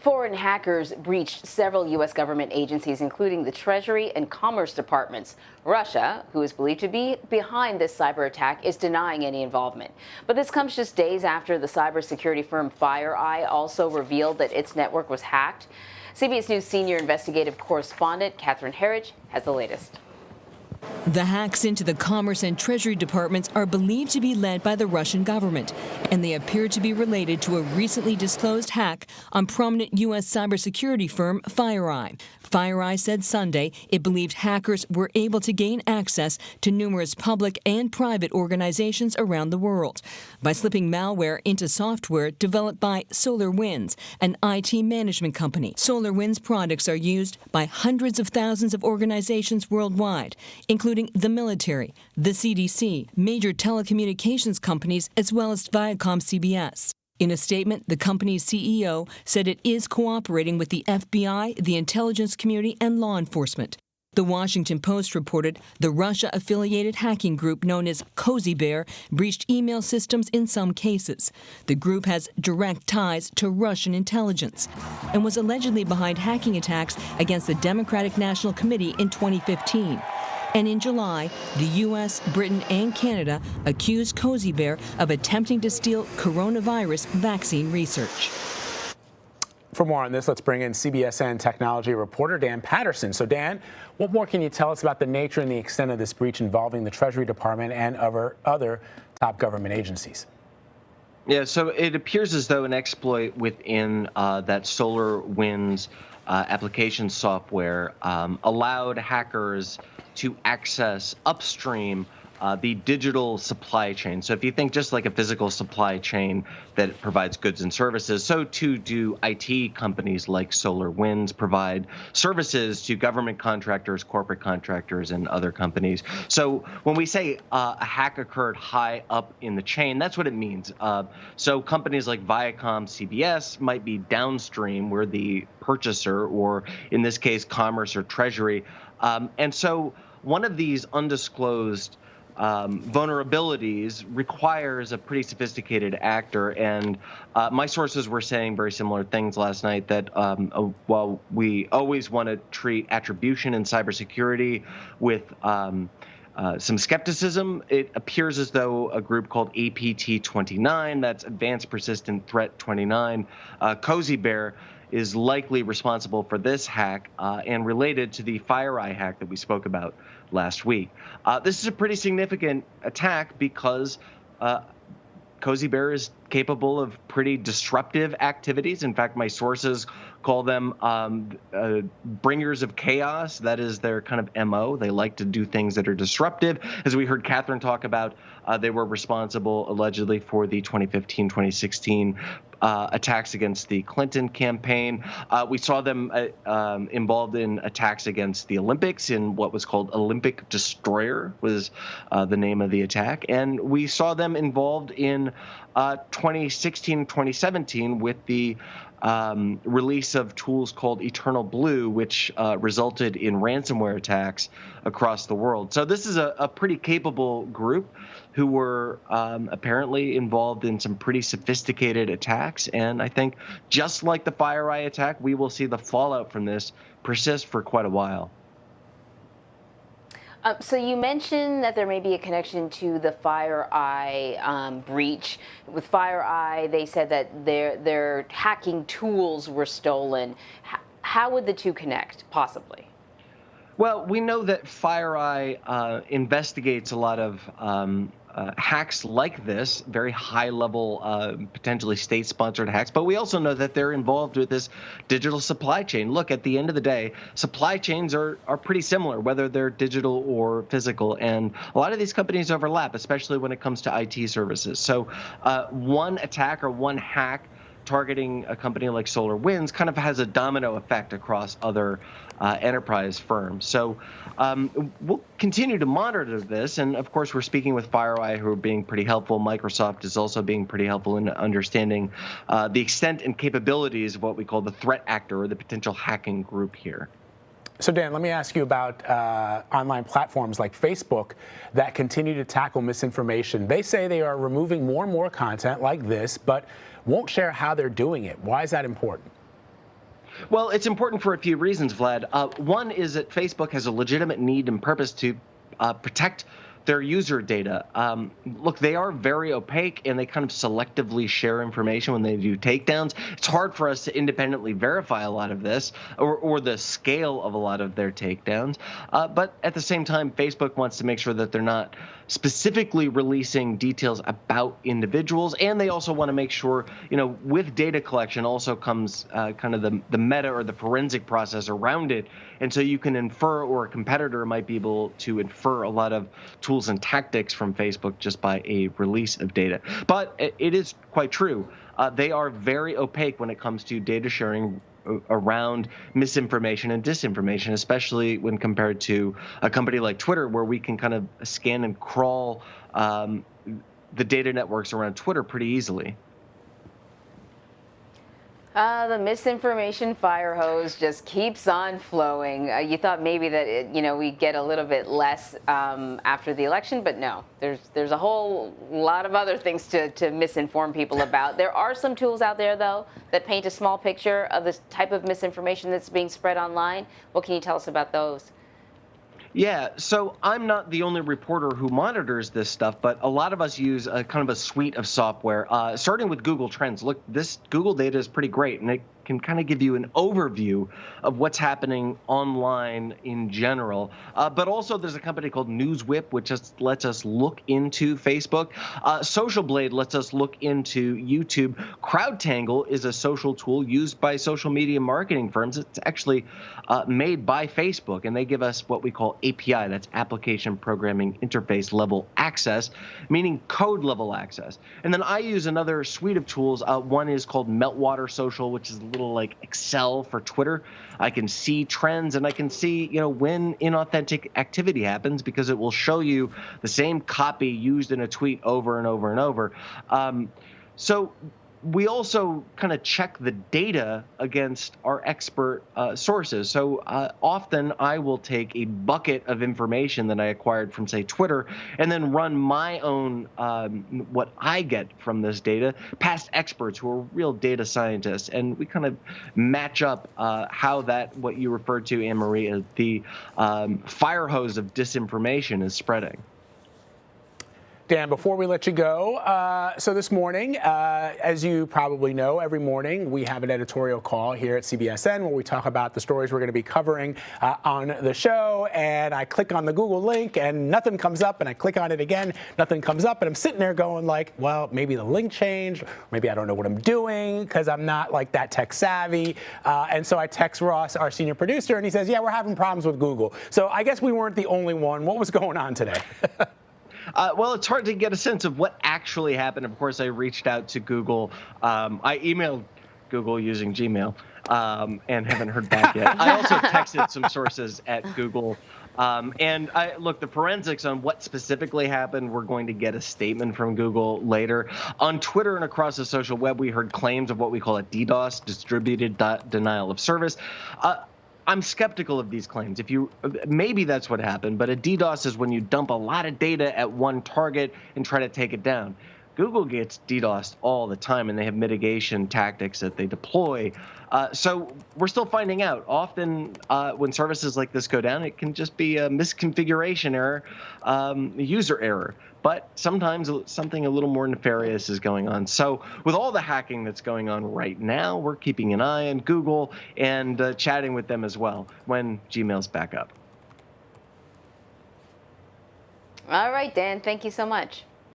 Foreign hackers breached several U.S. government agencies, including the Treasury and Commerce Departments. Russia, who is believed to be behind this cyber attack, is denying any involvement. But this comes just days after the cybersecurity firm FireEye also revealed that its network was hacked. CBS News senior investigative correspondent Catherine Herridge has the latest. The hacks into the Commerce and Treasury departments are believed to be led by the Russian government, and they appear to be related to a recently disclosed hack on prominent U.S. cybersecurity firm FireEye. FireEye said Sunday it believed hackers were able to gain access to numerous public and private organizations around the world by slipping malware into software developed by SolarWinds, an IT management company. SolarWinds products are used by hundreds of thousands of organizations worldwide, including the military, the CDC, major telecommunications companies, as well as Viacom-CBS. In a statement, the company's CEO said it is cooperating with the FBI, the intelligence community, and law enforcement. The Washington Post reported the Russia-affiliated hacking group known as Cozy Bear breached email systems in some cases. The group has direct ties to Russian intelligence and was allegedly behind hacking attacks against the Democratic National Committee in 2015. And in July, the U.S., Britain, and Canada accused Cozy Bear of attempting to steal coronavirus vaccine research. For more on this, let's bring in CBSN technology reporter Dan Patterson. So, Dan, what more can you tell us about the nature and the extent of this breach involving the Treasury Department and other top government agencies? Yeah, so it appears as though an exploit within that SolarWinds application software allowed hackers to access upstream the digital supply chain. So if you think just like a physical supply chain that provides goods and services, so too do IT companies like SolarWinds provide services to government contractors, corporate contractors, and other companies. So when we say a hack occurred high up in the chain, that's what it means. So companies like Viacom-CBS might be downstream, where the purchaser, or in this case, Commerce or Treasury. And so one of these undisclosed vulnerabilities requires a pretty sophisticated actor, and my sources were saying very similar things last night, that while we always want to treat attribution in cybersecurity with some skepticism, it appears as though a group called APT29, that's Advanced Persistent Threat 29, Cozy Bear, is likely responsible for this hack and related to the FireEye hack that we spoke about last week. This is a pretty significant attack because Cozy Bear is capable of pretty disruptive activities. In fact, my sources call them bringers of chaos. That is their kind of MO. They like to do things that are disruptive. As we heard Catherine talk about, they were responsible allegedly for the 2015-2016 attacks against the Clinton campaign. We saw them involved in attacks against the Olympics in what was called Olympic Destroyer was the name of the attack. And we saw them involved in 2016-2017 with the release of tools called Eternal Blue, which resulted in ransomware attacks across the world. So this is a pretty capable group who were apparently involved in some pretty sophisticated attacks. And I think just like the FireEye attack, we will see the fallout from this persist for quite a while. So you mentioned that there may be a connection to the FireEye breach. With FireEye, they said that their hacking tools were stolen. How would the two connect, possibly? Well, we know that FireEye investigates a lot of hacks like this, very high-level, potentially state-sponsored hacks. But we also know that they're involved with this digital supply chain. Look, at the end of the day, supply chains are pretty similar, whether they're digital or physical. And a lot of these companies overlap, especially when it comes to IT services. So one attack or one hack targeting a company like SolarWinds kind of has a domino effect across other enterprise firms. So we'll continue to monitor this. And of course, we're speaking with FireEye, who are being pretty helpful. Microsoft is also being pretty helpful in understanding the extent and capabilities of what we call the threat actor, or the potential hacking group here. So, Dan, let me ask you about online platforms like Facebook that continue to tackle misinformation. They say they are removing more and more content like this, but won't share how they're doing it. Why is that important? Well, it's important for a few reasons, Vlad. One is that Facebook has a legitimate need and purpose to protect their user data. Look, they are very opaque and they kind of selectively share information when they do takedowns. It's hard for us to independently verify a lot of this or the scale of a lot of their takedowns. But at the same time, Facebook wants to make sure that they're not specifically releasing details about individuals. And they also want to make sure, with data collection also comes kind of the meta or the forensic process around it. And so you can infer, or a competitor might be able to infer a lot of tools and tactics from Facebook just by a release of data. But it is quite true. They are very opaque when it comes to data sharing around misinformation and disinformation, especially when compared to a company like Twitter, where we can kind of scan and crawl the data networks around Twitter pretty easily. The misinformation fire hose just keeps on flowing. You thought maybe that we'd get a little bit less after the election, but no. There's a whole lot of other things to misinform people about. There are some tools out there, though, that paint a small picture of this type of misinformation that's being spread online. What can you tell us about those? Yeah, so I'm not the only reporter who monitors this stuff, but a lot of us use a kind of a suite of software, starting with Google Trends. Look, this Google data is pretty great, and it can kind of give you an overview of what's happening online in general. But also there's a company called NewsWhip, which just lets us look into Facebook. Social Blade lets us look into YouTube. CrowdTangle is a social tool used by social media marketing firms. It's actually made by Facebook, and they give us what we call API, that's Application Programming Interface Level Access, meaning code level access. And then I use another suite of tools. One is called Meltwater Social, which is little like Excel for Twitter. I can see trends and I can see, when inauthentic activity happens, because it will show you the same copy used in a tweet over and over and over. So we also kind of check the data against our expert sources. So often I will take a bucket of information that I acquired from, say, Twitter, and then run my own, what I get from this data, past experts who are real data scientists. And we kind of match up how what you referred to, Anne-Marie, as the fire hose of disinformation is spreading. Dan, before we let you go, so this morning, as you probably know, every morning we have an editorial call here at CBSN where we talk about the stories we're going to be covering on the show. And I click on the Google link and nothing comes up, and I click on it again, nothing comes up, and I'm sitting there going like, well, maybe the link changed, maybe I don't know what I'm doing because I'm not like that tech savvy. And so I text Ross, our senior producer, and he says, yeah, we're having problems with Google. So I guess we weren't the only one. What was going on today? Well, it's hard to get a sense of what actually happened. Of course, I reached out to Google. I emailed Google using Gmail and haven't heard back yet. I also texted some sources at Google. And look, the forensics on what specifically happened, we're going to get a statement from Google later. On Twitter and across the social web, we heard claims of what we call a DDoS, distributed denial of service. I'm skeptical of these claims. Maybe that's what happened, but a DDoS is when you dump a lot of data at one target and try to take it down. Google gets DDoSed all the time, and they have mitigation tactics that they deploy. So we're still finding out. Often when services like this go down, it can just be a misconfiguration error, user error. But sometimes something a little more nefarious is going on. So with all the hacking that's going on right now, we're keeping an eye on Google and chatting with them as well when Gmail's back up. All right, Dan, thank you so much.